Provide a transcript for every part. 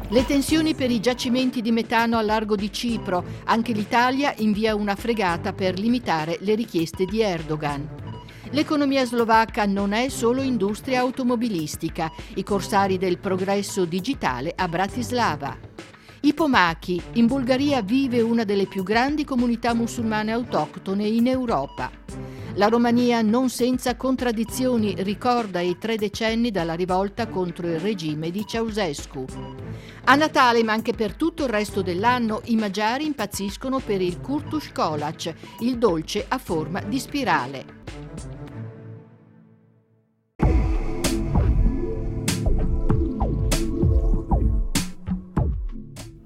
Le tensioni per i giacimenti di metano al largo di Cipro. Anche l'Italia invia una fregata per limitare le richieste di Erdogan. L'economia slovacca non è solo industria automobilistica. I corsari del progresso digitale a Bratislava. I Pomaki. In Bulgaria vive una delle più grandi comunità musulmane autoctone in Europa. La Romania non senza contraddizioni ricorda i 3 decenni dalla rivolta contro il regime di Ceausescu. A Natale, ma anche per tutto il resto dell'anno, i magiari impazziscono per il Kurtus Kolac, il dolce a forma di spirale.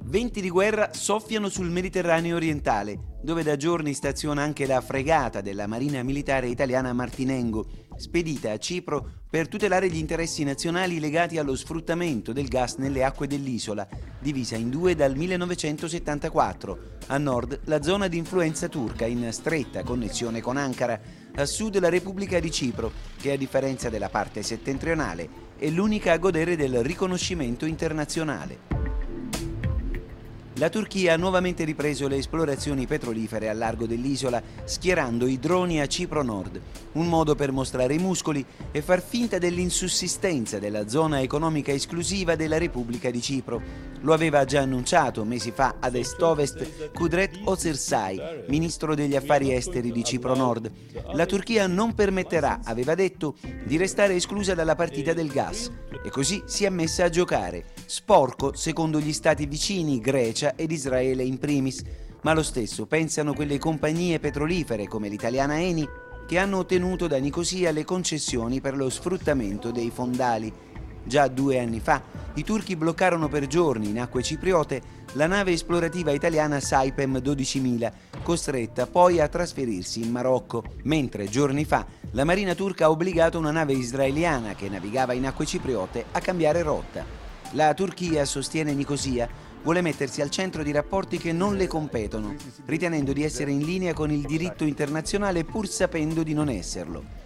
Venti di guerra soffiano sul Mediterraneo orientale, dove da giorni staziona anche la fregata della Marina Militare Italiana Martinengo, spedita a Cipro per tutelare gli interessi nazionali legati allo sfruttamento del gas nelle acque dell'isola, divisa in due dal 1974. A nord la zona di influenza turca in stretta connessione con Ankara, a sud la Repubblica di Cipro, che a differenza della parte settentrionale è l'unica a godere del riconoscimento internazionale. La Turchia ha nuovamente ripreso le esplorazioni petrolifere al largo dell'isola, schierando i droni a Cipro Nord, un modo per mostrare i muscoli e far finta dell'insussistenza della zona economica esclusiva della Repubblica di Cipro. Lo aveva già annunciato mesi fa ad Est-Ovest Kudret Ozersay, ministro degli affari esteri di Cipro Nord. La Turchia non permetterà, aveva detto, di restare esclusa dalla partita del gas e così si è messa a giocare. Sporco, secondo gli stati vicini, Grecia ed Israele in primis, ma lo stesso pensano quelle compagnie petrolifere come l'italiana Eni che hanno ottenuto da Nicosia le concessioni per lo sfruttamento dei fondali. Già 2 anni fa i turchi bloccarono per giorni in acque cipriote la nave esplorativa italiana Saipem 12.000, costretta poi a trasferirsi in Marocco, mentre giorni fa la marina turca ha obbligato una nave israeliana che navigava in acque cipriote a cambiare rotta. La Turchia, sostiene Nicosia, vuole mettersi al centro di rapporti che non le competono, ritenendo di essere in linea con il diritto internazionale pur sapendo di non esserlo.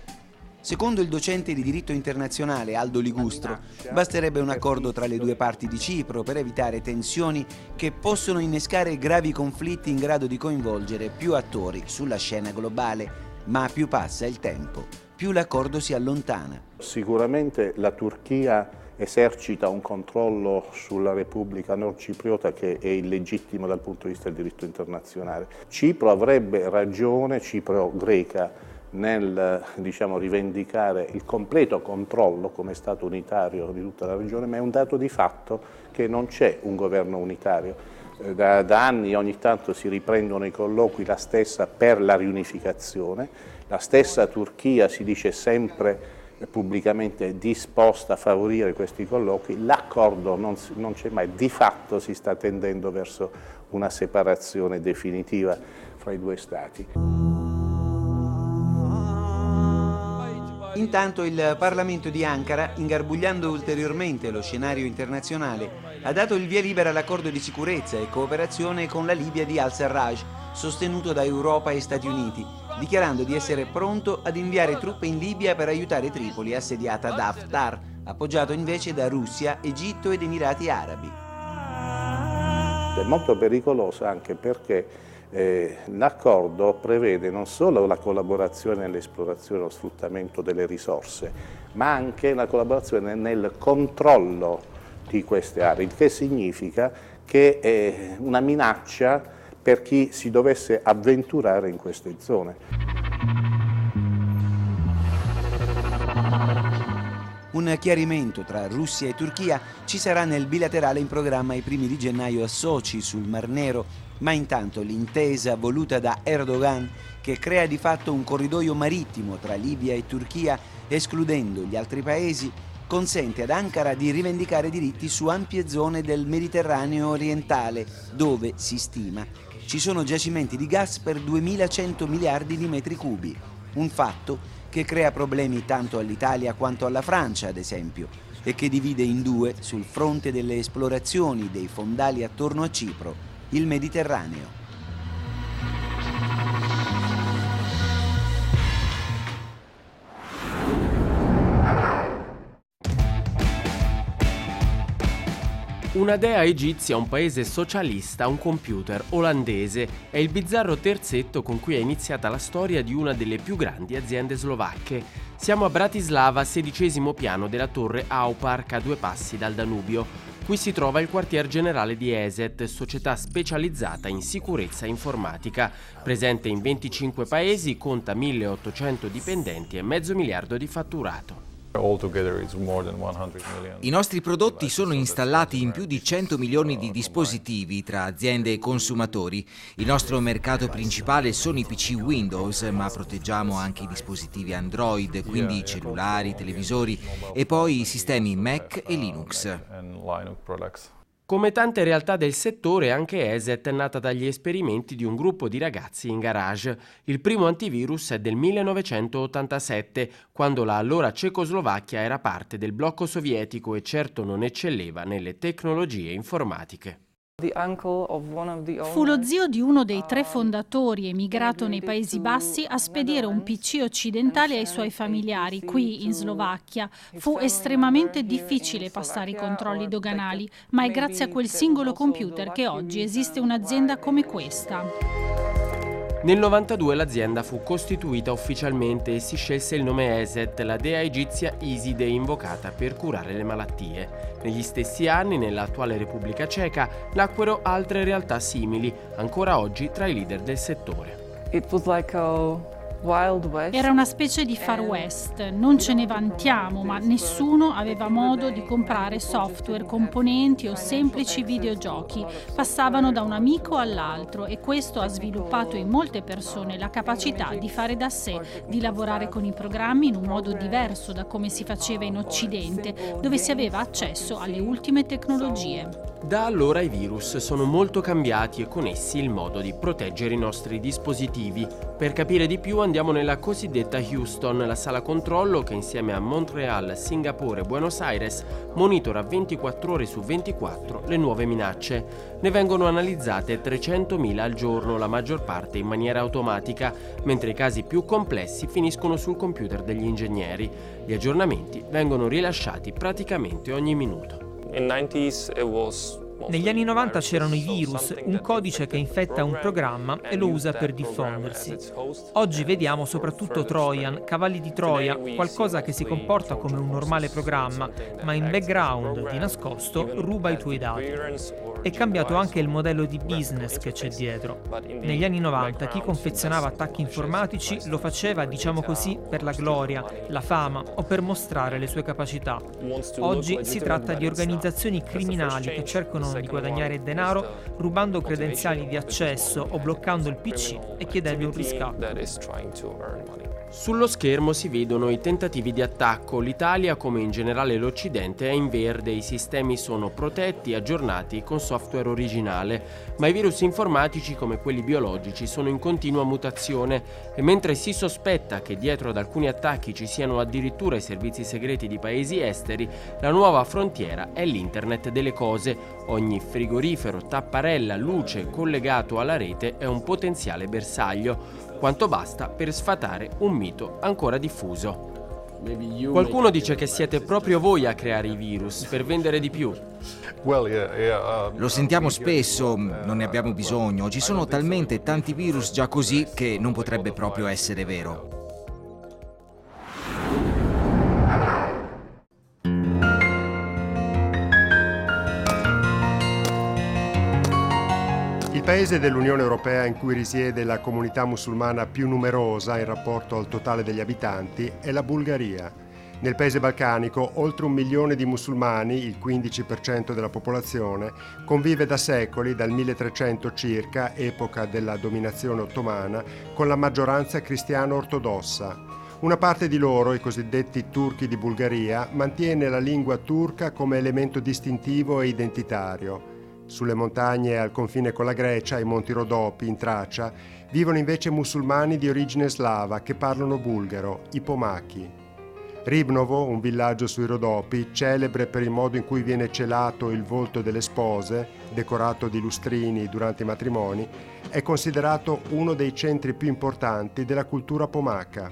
Secondo il docente di diritto internazionale Aldo Ligustro, basterebbe un accordo tra le due parti di Cipro per evitare tensioni che possono innescare gravi conflitti in grado di coinvolgere più attori sulla scena globale, ma più passa il tempo, più l'accordo si allontana. Sicuramente la Turchia esercita un controllo sulla Repubblica Nord Cipriota che è illegittimo dal punto di vista del diritto internazionale. Cipro avrebbe ragione, Cipro greca, nel rivendicare il completo controllo come Stato unitario di tutta la regione, ma è un dato di fatto che non c'è un governo unitario. Da anni ogni tanto si riprendono i colloqui, la stessa per la riunificazione, la stessa Turchia si dice sempre pubblicamente disposta a favorire questi colloqui, l'accordo non c'è mai, di fatto si sta tendendo verso una separazione definitiva fra i due Stati. Intanto il Parlamento di Ankara, ingarbugliando ulteriormente lo scenario internazionale, ha dato il via libera all'accordo di sicurezza e cooperazione con la Libia di al-Sarraj, sostenuto da Europa e Stati Uniti, dichiarando di essere pronto ad inviare truppe in Libia per aiutare Tripoli, assediata da Haftar, appoggiato invece da Russia, Egitto ed Emirati Arabi. È molto pericoloso anche perché l'accordo prevede non solo la collaborazione nell'esplorazione e lo sfruttamento delle risorse, ma anche la collaborazione nel controllo di queste aree, il che significa che è una minaccia per chi si dovesse avventurare in queste zone. Un chiarimento tra Russia e Turchia ci sarà nel bilaterale in programma ai primi di gennaio a Sochi sul Mar Nero, ma intanto l'intesa voluta da Erdogan, che crea di fatto un corridoio marittimo tra Libia e Turchia, escludendo gli altri paesi, consente ad Ankara di rivendicare diritti su ampie zone del Mediterraneo orientale, dove, si stima, ci sono giacimenti di gas per 2100 miliardi di metri cubi, un fatto che crea problemi tanto all'Italia quanto alla Francia, ad esempio, e che divide in due, sul fronte delle esplorazioni dei fondali attorno a Cipro, il Mediterraneo. Una dea egizia, un paese socialista, un computer olandese è il bizzarro terzetto con cui è iniziata la storia di una delle più grandi aziende slovacche. Siamo a Bratislava, 16° piano della torre Aupark, a 2 passi dal Danubio. Qui si trova il quartier generale di ESET, società specializzata in sicurezza informatica. Presente in 25 paesi, conta 1.800 dipendenti e $500 milioni di fatturato. I nostri prodotti sono installati in più di 100 milioni di dispositivi tra aziende e consumatori. Il nostro mercato principale sono i PC Windows, ma proteggiamo anche i dispositivi Android, quindi i cellulari, televisori e poi i sistemi Mac e Linux. Come tante realtà del settore, anche ESET è nata dagli esperimenti di un gruppo di ragazzi in garage. Il primo antivirus è del 1987, quando la allora Cecoslovacchia era parte del blocco sovietico e certo non eccelleva nelle tecnologie informatiche. Fu lo zio di uno dei 3 fondatori emigrato nei Paesi Bassi a spedire un PC occidentale ai suoi familiari qui in Slovacchia. Fu estremamente difficile passare i controlli doganali, ma è grazie a quel singolo computer che oggi esiste un'azienda come questa. Nel 92 l'azienda fu costituita ufficialmente e si scelse il nome ESET, la dea egizia Iside invocata per curare le malattie. Negli stessi anni, nell'attuale Repubblica Ceca, nacquero altre realtà simili, ancora oggi tra i leader del settore. Era una specie di Far West, non ce ne vantiamo, ma nessuno aveva modo di comprare software, componenti o semplici videogiochi. Passavano da un amico all'altro e questo ha sviluppato in molte persone la capacità di fare da sé, di lavorare con i programmi in un modo diverso da come si faceva in Occidente, dove si aveva accesso alle ultime tecnologie. Da allora i virus sono molto cambiati e con essi il modo di proteggere i nostri dispositivi. Per capire di più andiamo nella cosiddetta Houston, la sala controllo che insieme a Montreal, Singapore e Buenos Aires monitora 24 ore su 24 le nuove minacce. Ne vengono analizzate 300.000 al giorno, la maggior parte in maniera automatica, mentre i casi più complessi finiscono sul computer degli ingegneri. Gli aggiornamenti vengono rilasciati praticamente ogni minuto. Negli anni 90 c'erano i virus, un codice che infetta un programma e lo usa per diffondersi. Oggi vediamo soprattutto Trojan, cavalli di Troia, qualcosa che si comporta come un normale programma, ma in background, di nascosto, ruba i tuoi dati. È cambiato anche il modello di business che c'è dietro. Negli anni 90 chi confezionava attacchi informatici lo faceva, diciamo così, per la gloria, la fama o per mostrare le sue capacità. Oggi si tratta di organizzazioni criminali che cercano di guadagnare denaro rubando credenziali di accesso o bloccando il PC e chiedendo un riscatto. Sullo schermo si vedono i tentativi di attacco. L'Italia, come in generale l'Occidente, è in verde, i sistemi sono protetti, aggiornati con software originale, ma i virus informatici come quelli biologici sono in continua mutazione e mentre si sospetta che dietro ad alcuni attacchi ci siano addirittura i servizi segreti di paesi esteri, la nuova frontiera è l'internet delle cose. Ogni frigorifero, tapparella, luce collegato alla rete è un potenziale bersaglio, quanto basta per sfatare un mito ancora diffuso. Qualcuno dice che siete proprio voi a creare i virus per vendere di più. Lo sentiamo spesso, non ne abbiamo bisogno. Ci sono talmente tanti virus già così che non potrebbe proprio essere vero. Il paese dell'Unione Europea in cui risiede la comunità musulmana più numerosa in rapporto al totale degli abitanti è la Bulgaria. Nel paese balcanico oltre 1 milione di musulmani, il 15% della popolazione, convive da secoli, dal 1300 circa, epoca della dominazione ottomana, con la maggioranza cristiano-ortodossa. Una parte di loro, i cosiddetti turchi di Bulgaria, mantiene la lingua turca come elemento distintivo e identitario. Sulle montagne al confine con la Grecia, ai Monti Rodopi, in Tracia, vivono invece musulmani di origine slava che parlano bulgaro, i Pomaki. Ribnovo, un villaggio sui Rodopi, celebre per il modo in cui viene celato il volto delle spose, decorato di lustrini durante i matrimoni, è considerato uno dei centri più importanti della cultura помака.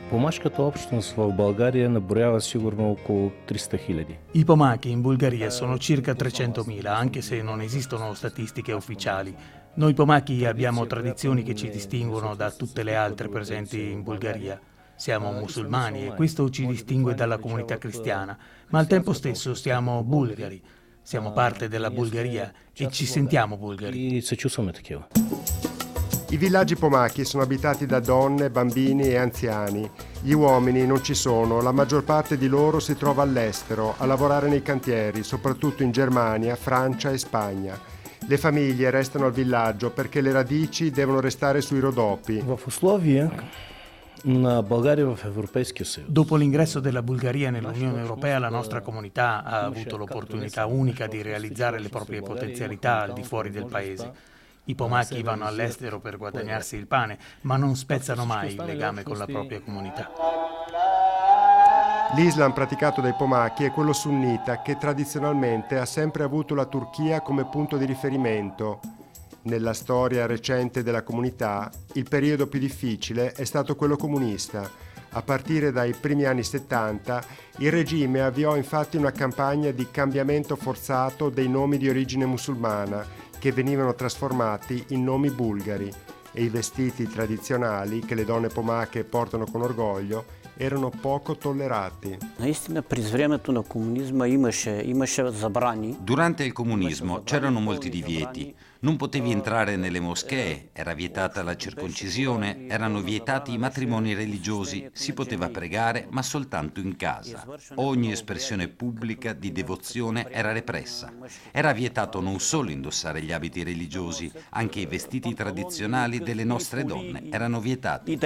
I помаки in Bulgaria sono circa 300.000, anche se non esistono statistiche ufficiali. Noi pomaki abbiamo tradizioni che ci distinguono da tutte le altre presenti in Bulgaria. Siamo musulmani e questo ci distingue dalla comunità cristiana, ma al tempo stesso siamo bulgari. Siamo parte della Bulgaria e ci sentiamo bulgari. I villaggi pomaki sono abitati da donne, bambini e anziani. Gli uomini non ci sono, la maggior parte di loro si trova all'estero, a lavorare nei cantieri, soprattutto in Germania, Francia e Spagna. Le famiglie restano al villaggio perché le radici devono restare sui rodopi. Dopo l'ingresso della Bulgaria nell'Unione Europea, la nostra comunità ha avuto l'opportunità unica di realizzare le proprie potenzialità al di fuori del paese. I pomaki vanno all'estero per guadagnarsi il pane, ma non spezzano mai il legame con la propria comunità. L'Islam praticato dai pomaki è quello sunnita che tradizionalmente ha sempre avuto la Turchia come punto di riferimento. Nella storia recente della comunità, il periodo più difficile è stato quello comunista. A partire dai primi anni 70, il regime avviò infatti una campagna di cambiamento forzato dei nomi di origine musulmana, che venivano trasformati in nomi bulgari, e i vestiti tradizionali che le donne pomake portano con orgoglio erano poco tollerati. Durante il comunismo c'erano molti divieti. Non potevi entrare nelle moschee, era vietata la circoncisione, erano vietati i matrimoni religiosi, si poteva pregare ma soltanto in casa. Ogni espressione pubblica di devozione era repressa. Era vietato non solo indossare gli abiti religiosi, anche i vestiti tradizionali delle nostre donne erano vietati.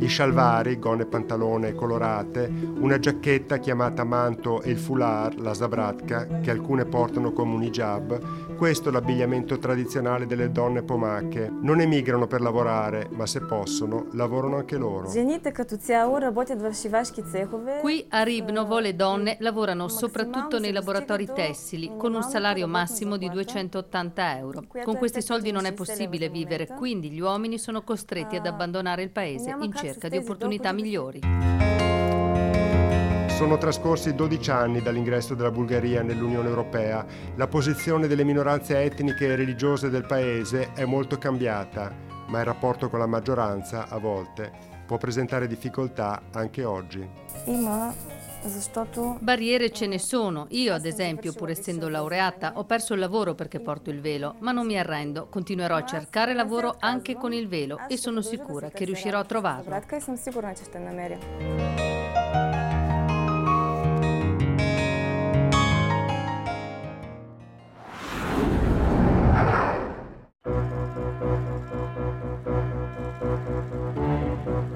I scialvari, gonne e pantalone colorate, una giacchetta chiamata manto e il foulard, la zabratka, che alcune portano come un hijab, questo è l'abbigliamento tradizionale delle donne pomake. Non emigrano per lavorare, ma se possono, lavorano anche loro. Qui a Ribnovo le donne lavorano soprattutto nei laboratori tessili, con un salario massimo di 280 euro. Con questi soldi non è possibile vivere, quindi gli uomini sono costretti ad abbandonare il paese in cerca di opportunità migliori. Sono trascorsi 12 anni dall'ingresso della Bulgaria nell'Unione Europea. La posizione delle minoranze etniche e religiose del paese è molto cambiata, ma il rapporto con la maggioranza, a volte, può presentare difficoltà anche oggi. Barriere ce ne sono. Io, ad esempio, pur essendo laureata, ho perso il lavoro perché porto il velo, ma non mi arrendo. Continuerò a cercare lavoro anche con il velo e sono sicura che riuscirò a trovarlo.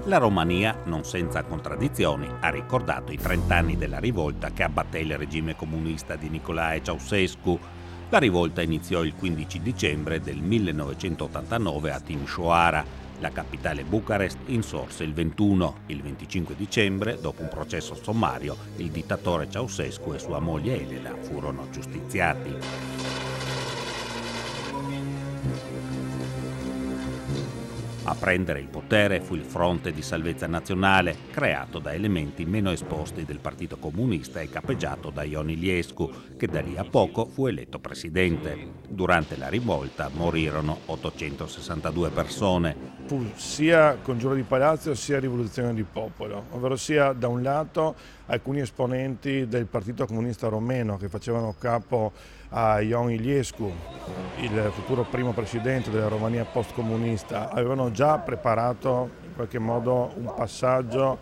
La Romania, non senza contraddizioni, ha ricordato i 30 anni della rivolta che abbatté il regime comunista di Nicolae Ceausescu. La rivolta iniziò il 15 dicembre del 1989 a Timișoara. La capitale Bucarest insorse il 21. Il 25 dicembre, dopo un processo sommario, il dittatore Ceausescu e sua moglie Elena furono giustiziati. A prendere il potere fu il Fronte di Salvezza Nazionale, creato da elementi meno esposti del Partito Comunista e capeggiato da Ion Iliescu, che da lì a poco fu eletto presidente. Durante la rivolta morirono 862 persone. Fu sia congiuro di palazzo sia rivoluzione di popolo, ovvero sia da un lato alcuni esponenti del Partito Comunista Romeno che facevano capo a Ion Iliescu, il futuro primo presidente della Romania post-comunista, avevano già preparato in qualche modo un passaggio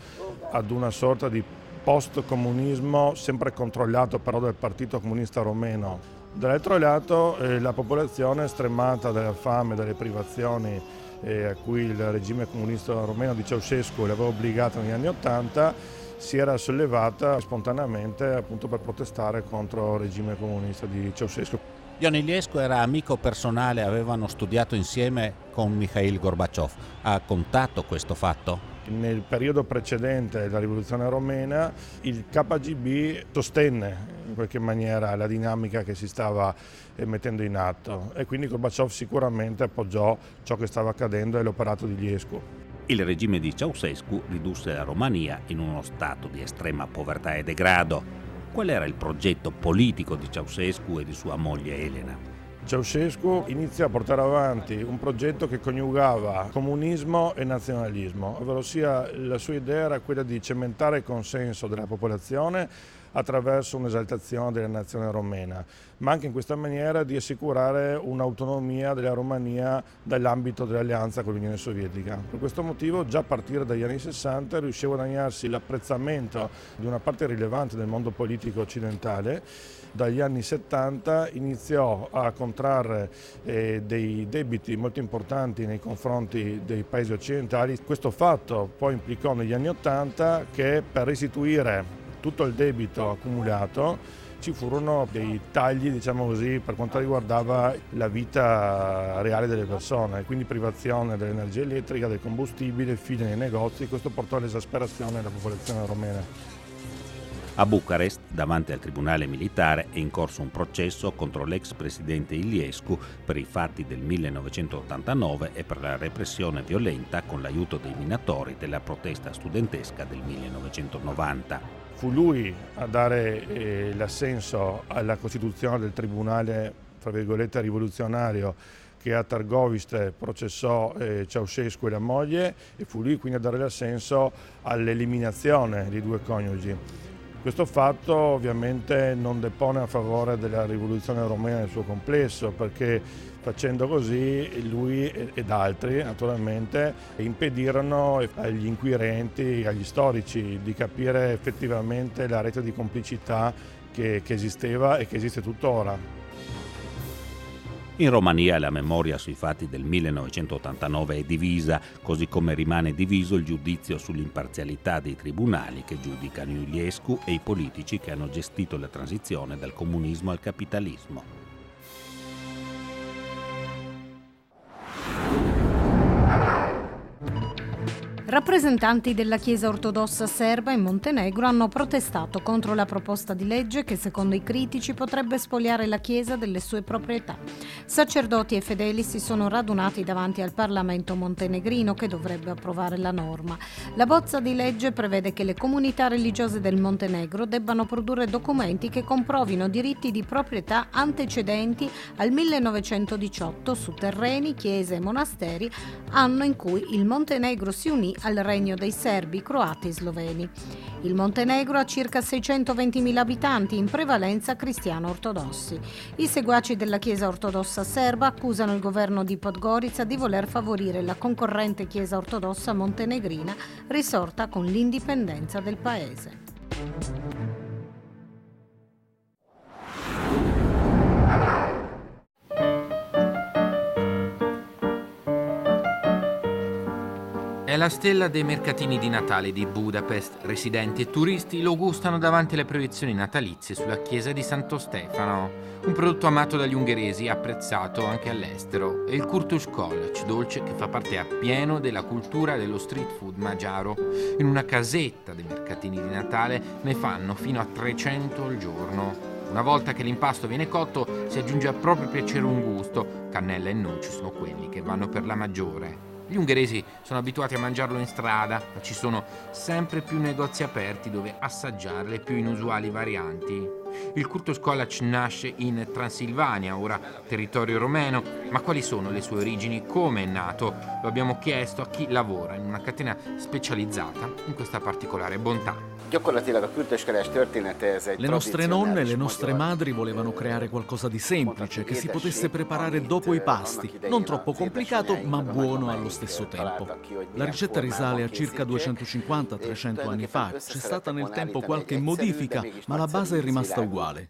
ad una sorta di post-comunismo sempre controllato però dal Partito Comunista Romeno. Dall'altro lato la popolazione stremata dalla fame, dalle privazioni a cui il regime comunista romeno di Ceausescu le aveva obbligato negli anni '80, si era sollevata spontaneamente appunto per protestare contro il regime comunista di Ceausescu. Ion Iliescu era amico personale, avevano studiato insieme con Mikhail Gorbaciov. Ha contato questo fatto? Nel periodo precedente alla rivoluzione romena il KGB sostenne in qualche maniera la dinamica che si stava mettendo in atto e quindi Gorbaciov sicuramente appoggiò ciò che stava accadendo e l'operato di Iliescu. Il regime di Ceausescu ridusse la Romania in uno stato di estrema povertà e degrado. Qual era il progetto politico di Ceausescu e di sua moglie Elena? Ceausescu iniziò a portare avanti un progetto che coniugava comunismo e nazionalismo, ovvero sia la sua idea era quella di cementare il consenso della popolazione attraverso un'esaltazione della nazione romena, ma anche in questa maniera di assicurare un'autonomia della Romania dall'ambito dell'alleanza con l'Unione Sovietica. Per questo motivo già a partire dagli anni 60 riuscì a guadagnarsi l'apprezzamento di una parte rilevante del mondo politico occidentale. Dagli anni 70 iniziò a contrarre dei debiti molto importanti nei confronti dei paesi occidentali. Questo fatto poi implicò negli anni 80 che per restituire tutto il debito accumulato ci furono dei tagli, diciamo così, per quanto riguardava la vita reale delle persone, quindi privazione dell'energia elettrica, del combustibile, fili nei negozi. Questo portò all'esasperazione della popolazione romena. A Bucarest, davanti al tribunale militare, è in corso un processo contro l'ex presidente Iliescu per i fatti del 1989 e per la repressione violenta con l'aiuto dei minatori della protesta studentesca del 1990. Fu lui a dare l'assenso alla costituzione del tribunale, tra virgolette, rivoluzionario che a Târgoviște processò Ceausescu e la moglie e fu lui quindi a dare l'assenso all'eliminazione dei due coniugi. Questo fatto ovviamente non depone a favore della rivoluzione romena nel suo complesso, perché facendo così lui ed altri naturalmente impedirono agli inquirenti, agli storici di capire effettivamente la rete di complicità che esisteva e che esiste tuttora. In Romania la memoria sui fatti del 1989 è divisa, così come rimane diviso il giudizio sull'imparzialità dei tribunali che giudicano Iliescu e i politici che hanno gestito la transizione dal comunismo al capitalismo. Rappresentanti della Chiesa ortodossa serba in Montenegro hanno protestato contro la proposta di legge che secondo i critici potrebbe spoliare la Chiesa delle sue proprietà. Sacerdoti e fedeli si sono radunati davanti al Parlamento montenegrino che dovrebbe approvare la norma. La bozza di legge prevede che le comunità religiose del Montenegro debbano produrre documenti che comprovino diritti di proprietà antecedenti al 1918 su terreni, chiese e monasteri, anno in cui il Montenegro si unì al regno dei serbi, croati e sloveni. Il Montenegro ha circa 620.000 abitanti, in prevalenza cristiano-ortodossi. I seguaci della Chiesa ortodossa serba accusano il governo di Podgorica di voler favorire la concorrente Chiesa ortodossa montenegrina risorta con l'indipendenza del paese. È la stella dei mercatini di Natale di Budapest. Residenti e turisti lo gustano davanti alle proiezioni natalizie sulla chiesa di Santo Stefano. Un prodotto amato dagli ungheresi e apprezzato anche all'estero. È il Kurtus Kolács, dolce che fa parte appieno della cultura dello street food magiaro. In una casetta dei mercatini di Natale ne fanno fino a 300 al giorno. Una volta che l'impasto viene cotto si aggiunge a proprio piacere un gusto. Cannella e noci sono quelli che vanno per la maggiore. Gli ungheresi sono abituati a mangiarlo in strada, ma ci sono sempre più negozi aperti dove assaggiare le più inusuali varianti. Il Kurtus Kolács nasce in Transilvania, ora territorio romeno, ma quali sono le sue origini? Come è nato? Lo abbiamo chiesto a chi lavora in una catena specializzata in questa particolare bontà. Le nostre nonne e le nostre madri volevano creare qualcosa di semplice, che si potesse preparare dopo i pasti, non troppo complicato ma buono allo stesso tempo. La ricetta risale a circa 250-300 anni fa, c'è stata nel tempo qualche modifica, ma la base è rimasta uguale.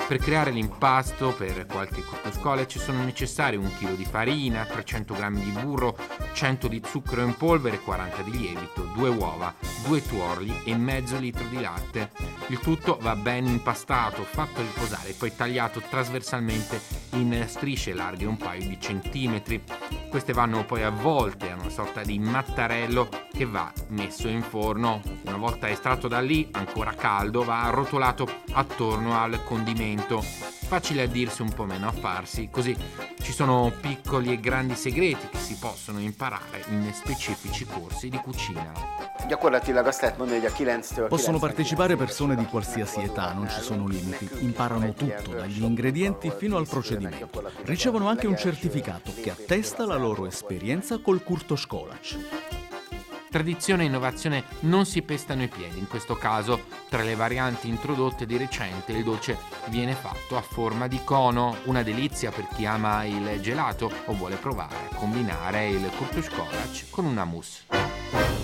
Per creare l'impasto per qualche kurtoškolac sono necessari 1 chilo di farina, 300 g di burro, 100 di zucchero in polvere, 40 di lievito, 2 uova, 2 tuorli e mezzo litro di latte. Il tutto va ben impastato, fatto riposare e poi tagliato trasversalmente in strisce larghe un paio di centimetri. Queste vanno poi avvolte a una sorta di mattarello che va messo in forno. Una volta estratto da lì, ancora caldo, va arrotolato attorno al condimento. Facile a dirsi, un po' meno a farsi, così ci sono piccoli e grandi segreti che si possono imparare in specifici corsi di cucina. Possono partecipare persone di qualsiasi età, non ci sono limiti. Imparano tutto, dagli ingredienti fino al procedimento. Ricevono anche un certificato che attesta la loro esperienza col kurtoškolac. Tradizione e innovazione non si pestano i piedi. In questo caso, tra le varianti introdotte di recente, il dolce viene fatto a forma di cono, una delizia per chi ama il gelato o vuole provare a combinare il kurtoškolac con una mousse.